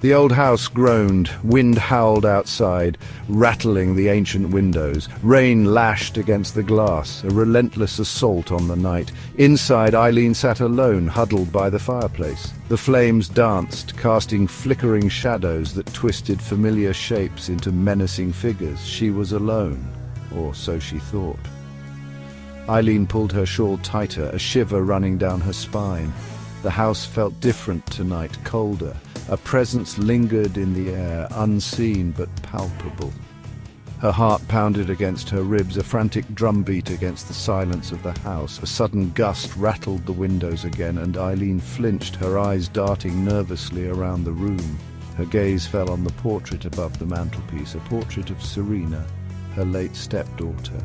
The old house groaned, wind howled outside, rattling the ancient windows. Rain lashed against the glass, a relentless assault on the night. Inside, Eileen sat alone, huddled by the fireplace. The flames danced, casting flickering shadows that twisted familiar shapes into menacing figures. She was alone, or so she thought. Eileen pulled her shawl tighter, a shiver running down her spine. The house felt different tonight, colder. A presence lingered in the air, unseen but palpable. Her heart pounded against her ribs, a frantic drumbeat against the silence of the house. A sudden gust rattled the windows again, and Eileen flinched, her eyes darting nervously around the room. Her gaze fell on the portrait above the mantelpiece, a portrait of Serena, her late stepdaughter.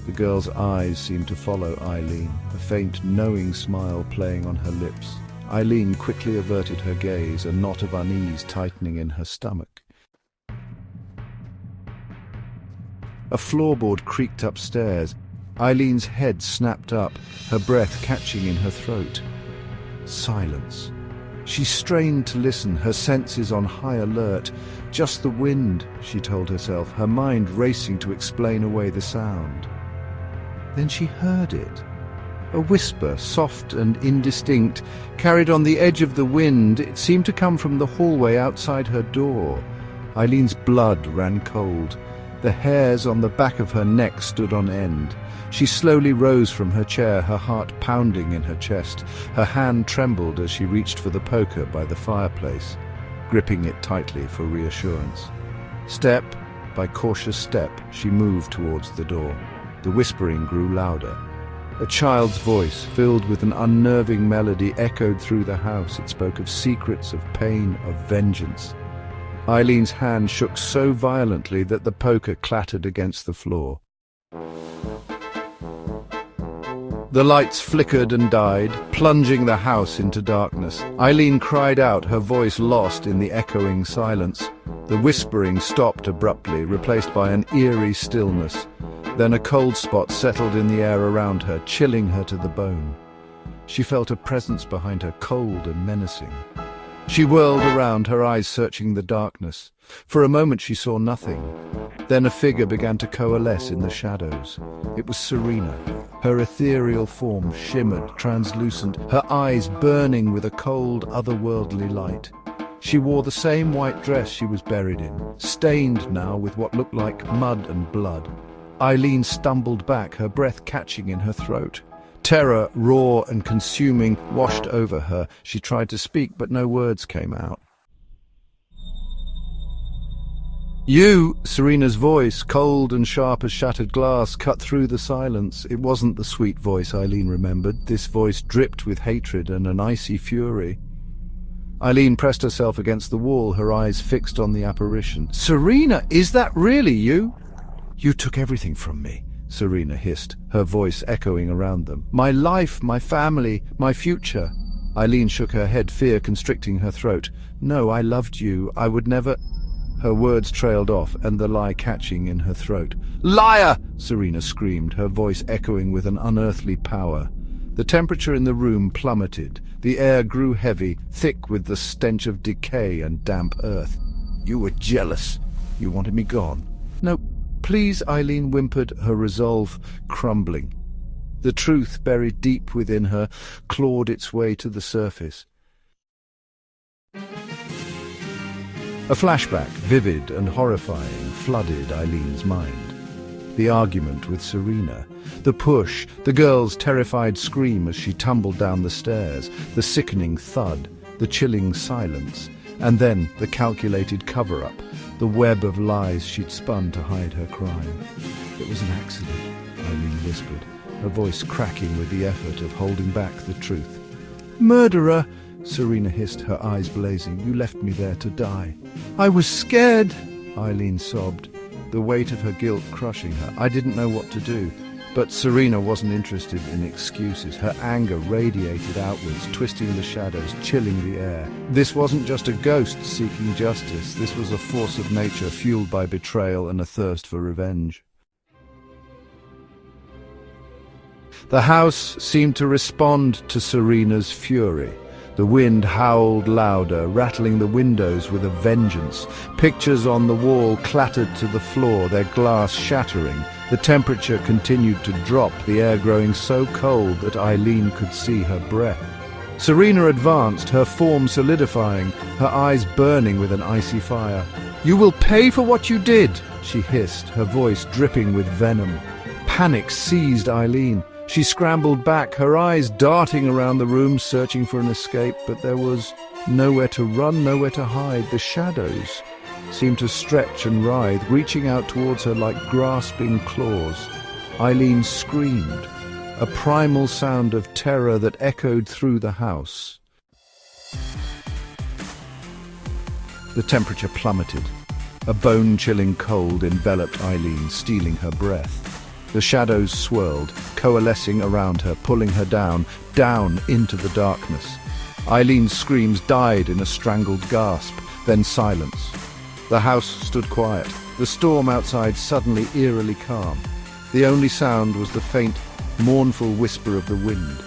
The girl's eyes seemed to follow Eileen, a faint, knowing smile playing on her lips. Eileen quickly averted her gaze, a knot of unease tightening in her stomach. A floorboard creaked upstairs. Eileen's head snapped up, her breath catching in her throat. Silence. She strained to listen, her senses on high alert. Just the wind, she told herself, her mind racing to explain away the sound. Then she heard it. A whisper, soft and indistinct, carried on the edge of the wind. It seemed to come from the hallway outside her door. Eileen's blood ran cold. The hairs on the back of her neck stood on end. She slowly rose from her chair, her heart pounding in her chest. Her hand trembled as she reached for the poker by the fireplace, gripping it tightly for reassurance. Step by cautious step, she moved towards the door. The whispering grew louder. A child's voice, filled with an unnerving melody, echoed through the house. It spoke of secrets, of pain, of vengeance. Eileen's hand shook so violently that the poker clattered against the floor. The lights flickered and died, plunging the house into darkness. Eileen cried out, her voice lost in the echoing silence. The whispering stopped abruptly, replaced by an eerie stillness. Then a cold spot settled in the air around her, chilling her to the bone. She felt a presence behind her, cold and menacing. She whirled around, her eyes searching the darkness. For a moment she saw nothing. Then a figure began to coalesce in the shadows. It was Serena. Her ethereal form shimmered, translucent, her eyes burning with a cold, otherworldly light. She wore the same white dress she was buried in, stained now with what looked like mud and blood. Eileen stumbled back, her breath catching in her throat. Terror, raw and consuming, washed over her. She tried to speak, but no words came out. "You!" Serena's voice, cold and sharp as shattered glass, cut through the silence. It wasn't the sweet voice Eileen remembered. This voice dripped with hatred and an icy fury. Eileen pressed herself against the wall, her eyes fixed on the apparition. "Serena, is that really you?" "You took everything from me," Serena hissed, her voice echoing around them. "My life, my family, my future." Eileen shook her head, fear constricting her throat. "No, I loved you. I would never—" Her words trailed off, and the lie catching in her throat. "Liar!" Serena screamed, her voice echoing with an unearthly power. The temperature in the room plummeted. The air grew heavy, thick with the stench of decay and damp earth. "You were jealous. You wanted me gone." "No, please," Eileen whimpered, her resolve crumbling. The truth, buried deep within her, clawed its way to the surface. A flashback, vivid and horrifying, flooded Eileen's mind. The argument with Serena, the push, the girl's terrified scream as she tumbled down the stairs, the sickening thud, the chilling silence, and then the calculated cover-up, the web of lies she'd spun to hide her crime. "It was an accident," Eileen whispered, her voice cracking with the effort of holding back the truth. "Murderer!" Serena hissed, her eyes blazing. "You left me there to die." "I was scared," Eileen sobbed, the weight of her guilt crushing her. "I didn't know what to do." But Serena wasn't interested in excuses. Her anger radiated outwards, twisting the shadows, chilling the air. This wasn't just a ghost seeking justice. This was a force of nature fueled by betrayal and a thirst for revenge. The house seemed to respond to Serena's fury. The wind howled louder, rattling the windows with a vengeance. Pictures on the wall clattered to the floor, their glass shattering. The temperature continued to drop, the air growing so cold that Eileen could see her breath. Serena advanced, her form solidifying, her eyes burning with an icy fire. "You will pay for what you did," she hissed, her voice dripping with venom. Panic seized Eileen. She scrambled back, her eyes darting around the room, searching for an escape, but there was nowhere to run, nowhere to hide. The shadows seemed to stretch and writhe, reaching out towards her like grasping claws. Eileen screamed, a primal sound of terror that echoed through the house. The temperature plummeted. A bone-chilling cold enveloped Eileen, stealing her breath. The shadows swirled, coalescing around her, pulling her down into the darkness. Eileen's screams died in a strangled gasp, then silence. The house stood quiet, the storm outside suddenly eerily calm. The only sound was the faint, mournful whisper of the wind.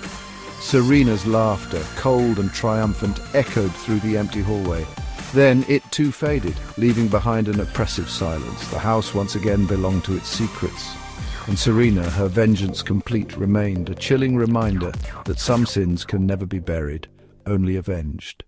Serena's laughter, cold and triumphant, echoed through the empty hallway. Then it too faded, leaving behind an oppressive silence. The house once again belonged to its secrets. And Serena, her vengeance complete, remained a chilling reminder that some sins can never be buried, only avenged.